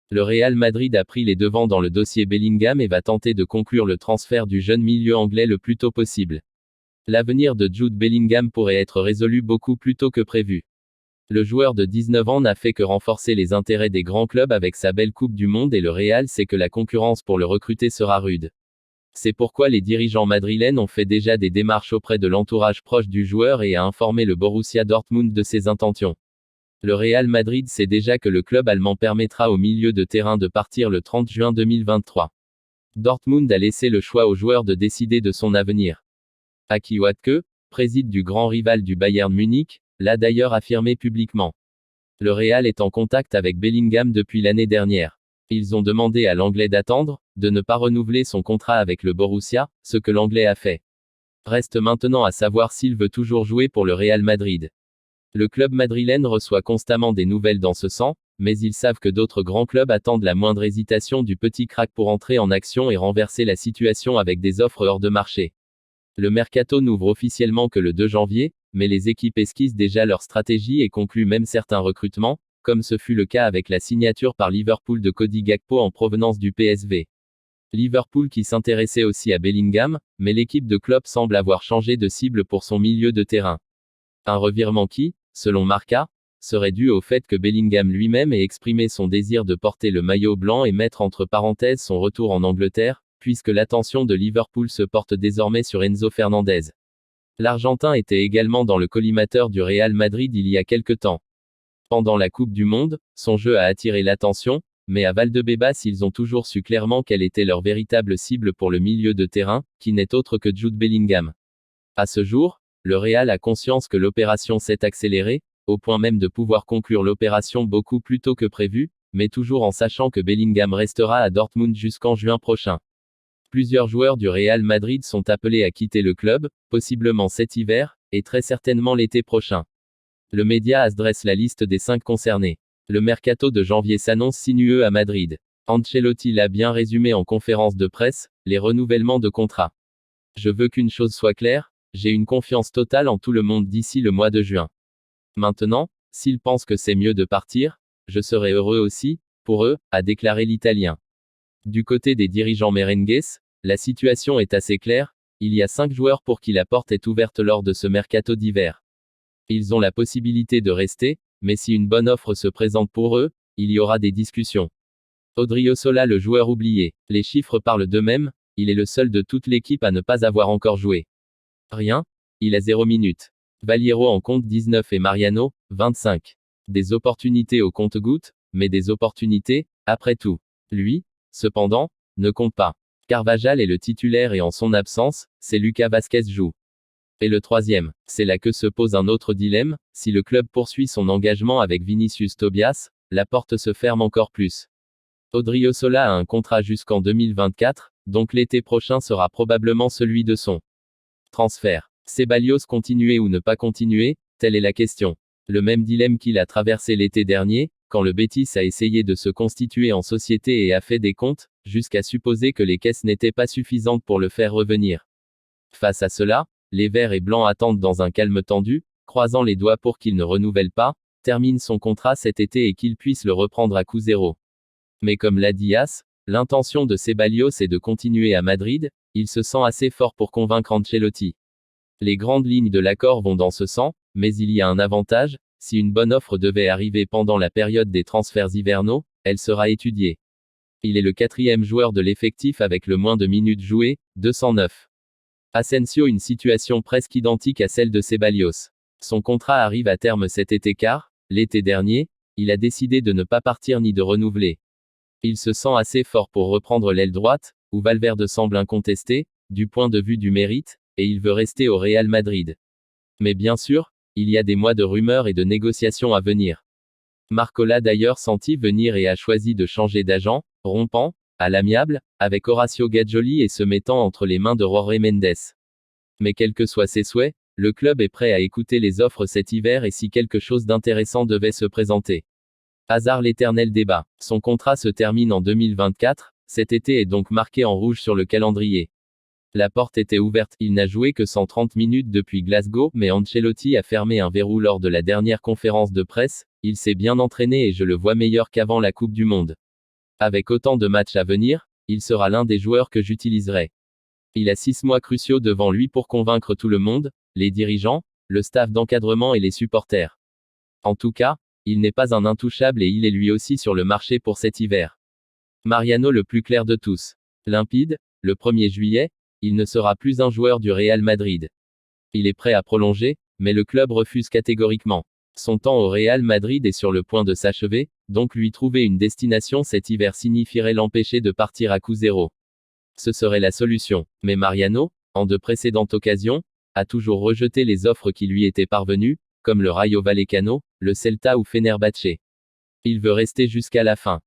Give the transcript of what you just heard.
Le Real Madrid a pris les devants dans le dossier Bellingham et va tenter de conclure le transfert du jeune milieu anglais le plus tôt possible. L'avenir de Jude Bellingham pourrait être résolu beaucoup plus tôt que prévu. Le joueur de 19 ans n'a fait que renforcer les intérêts des grands clubs avec sa belle Coupe du Monde et le Real sait que la concurrence pour le recruter sera rude. C'est pourquoi les dirigeants madrilènes ont fait déjà des démarches auprès de l'entourage proche du joueur et a informé le Borussia Dortmund de ses intentions. Le Real Madrid sait déjà que le club allemand permettra au milieu de terrain de partir le 30 juin 2023. Dortmund a laissé le choix au joueur de décider de son avenir. Aki Watzke, président du grand rival du Bayern Munich, l'a d'ailleurs affirmé publiquement. Le Real est en contact avec Bellingham depuis l'année dernière. Ils ont demandé à l'Anglais d'attendre, de ne pas renouveler son contrat avec le Borussia, ce que l'Anglais a fait. Reste maintenant à savoir s'il veut toujours jouer pour le Real Madrid. Le club madrilène reçoit constamment des nouvelles dans ce sens, mais ils savent que d'autres grands clubs attendent la moindre hésitation du petit crack pour entrer en action et renverser la situation avec des offres hors de marché. Le mercato n'ouvre officiellement que le 2 janvier, mais les équipes esquissent déjà leur stratégie et concluent même certains recrutements, comme ce fut le cas avec la signature par Liverpool de Cody Gakpo en provenance du PSV. Liverpool qui s'intéressait aussi à Bellingham, mais l'équipe de Klopp semble avoir changé de cible pour son milieu de terrain. Un revirement qui, selon Marca, serait dû au fait que Bellingham lui-même ait exprimé son désir de porter le maillot blanc et mettre entre parenthèses son retour en Angleterre, puisque l'attention de Liverpool se porte désormais sur Enzo Fernandez. L'Argentin était également dans le collimateur du Real Madrid il y a quelque temps. Pendant la Coupe du Monde, son jeu a attiré l'attention, mais à Valdebebas ils ont toujours su clairement quelle était leur véritable cible pour le milieu de terrain, qui n'est autre que Jude Bellingham. À ce jour, le Real a conscience que l'opération s'est accélérée, au point même de pouvoir conclure l'opération beaucoup plus tôt que prévu, mais toujours en sachant que Bellingham restera à Dortmund jusqu'en juin prochain. Plusieurs joueurs du Real Madrid sont appelés à quitter le club, possiblement cet hiver, et très certainement l'été prochain. Le média AS dresse la liste des 5 concernés. Le mercato de janvier s'annonce sinueux à Madrid. Ancelotti l'a bien résumé en conférence de presse, les renouvellements de contrat. Je veux qu'une chose soit claire, j'ai une confiance totale en tout le monde d'ici le mois de juin. Maintenant, s'ils pensent que c'est mieux de partir, je serai heureux aussi, pour eux, a déclaré l'Italien. Du côté des dirigeants merengues, la situation est assez claire, il y a 5 joueurs pour qui la porte est ouverte lors de ce mercato d'hiver. Ils ont la possibilité de rester, mais si une bonne offre se présente pour eux, il y aura des discussions. Odriozola le joueur oublié, les chiffres parlent d'eux-mêmes, il est le seul de toute l'équipe à ne pas avoir encore joué. Rien, il a 0 minutes. Valiero en compte 19 et Mariano, 25. Des opportunités au compte-gouttes, mais des opportunités, après tout. Lui, cependant, ne compte pas. Carvajal est le titulaire et en son absence, c'est Lucas Vázquez joue. Et le troisième, c'est là que se pose un autre dilemme, si le club poursuit son engagement avec Vinicius Tobias, la porte se ferme encore plus. Odriozola a un contrat jusqu'en 2024, donc l'été prochain sera probablement celui de son transfert. Ceballos continuer ou ne pas continuer, telle est la question. Le même dilemme qu'il a traversé l'été dernier, quand le Betis a essayé de se constituer en société et a fait des comptes, jusqu'à supposer que les caisses n'étaient pas suffisantes pour le faire revenir. Face à cela, les verts et blancs attendent dans un calme tendu, croisant les doigts pour qu'il ne renouvelle pas, termine son contrat cet été et qu'il puisse le reprendre à coût zéro. Mais comme l'a dit AS, l'intention de Ceballos est de continuer à Madrid, il se sent assez fort pour convaincre Ancelotti. Les grandes lignes de l'accord vont dans ce sens, mais il y a un avantage, si une bonne offre devait arriver pendant la période des transferts hivernaux, elle sera étudiée. Il est le 4e joueur de l'effectif avec le moins de minutes jouées, 209. Asensio une situation presque identique à celle de Ceballos. Son contrat arrive à terme cet été car, l'été dernier, il a décidé de ne pas partir ni de renouveler. Il se sent assez fort pour reprendre l'aile droite, où Valverde semble incontesté, du point de vue du mérite, et il veut rester au Real Madrid. Mais bien sûr, il y a des mois de rumeurs et de négociations à venir. Marco l'a d'ailleurs senti venir et a choisi de changer d'agent, rompant, à l'amiable, avec Horacio Gaggioli et se mettant entre les mains de Jorge Mendes. Mais quels que soient ses souhaits, le club est prêt à écouter les offres cet hiver et si quelque chose d'intéressant devait se présenter. Hasard l'éternel débat. Son contrat se termine en 2024, cet été est donc marqué en rouge sur le calendrier. La porte était ouverte, il n'a joué que 130 minutes depuis Glasgow, mais Ancelotti a fermé un verrou lors de la dernière conférence de presse, il s'est bien entraîné et je le vois meilleur qu'avant la Coupe du Monde. Avec autant de matchs à venir, il sera l'un des joueurs que j'utiliserai. Il a 6 mois cruciaux devant lui pour convaincre tout le monde, les dirigeants, le staff d'encadrement et les supporters. En tout cas, il n'est pas un intouchable et il est lui aussi sur le marché pour cet hiver. Mariano le plus clair de tous. Limpide, le 1er juillet, il ne sera plus un joueur du Real Madrid. Il est prêt à prolonger, mais le club refuse catégoriquement. Son temps au Real Madrid est sur le point de s'achever, donc lui trouver une destination cet hiver signifierait l'empêcher de partir à coup zéro. Ce serait la solution. Mais Mariano, en de précédentes occasions, a toujours rejeté les offres qui lui étaient parvenues, comme le Rayo Vallecano, le Celta ou Fenerbahçe. Il veut rester jusqu'à la fin.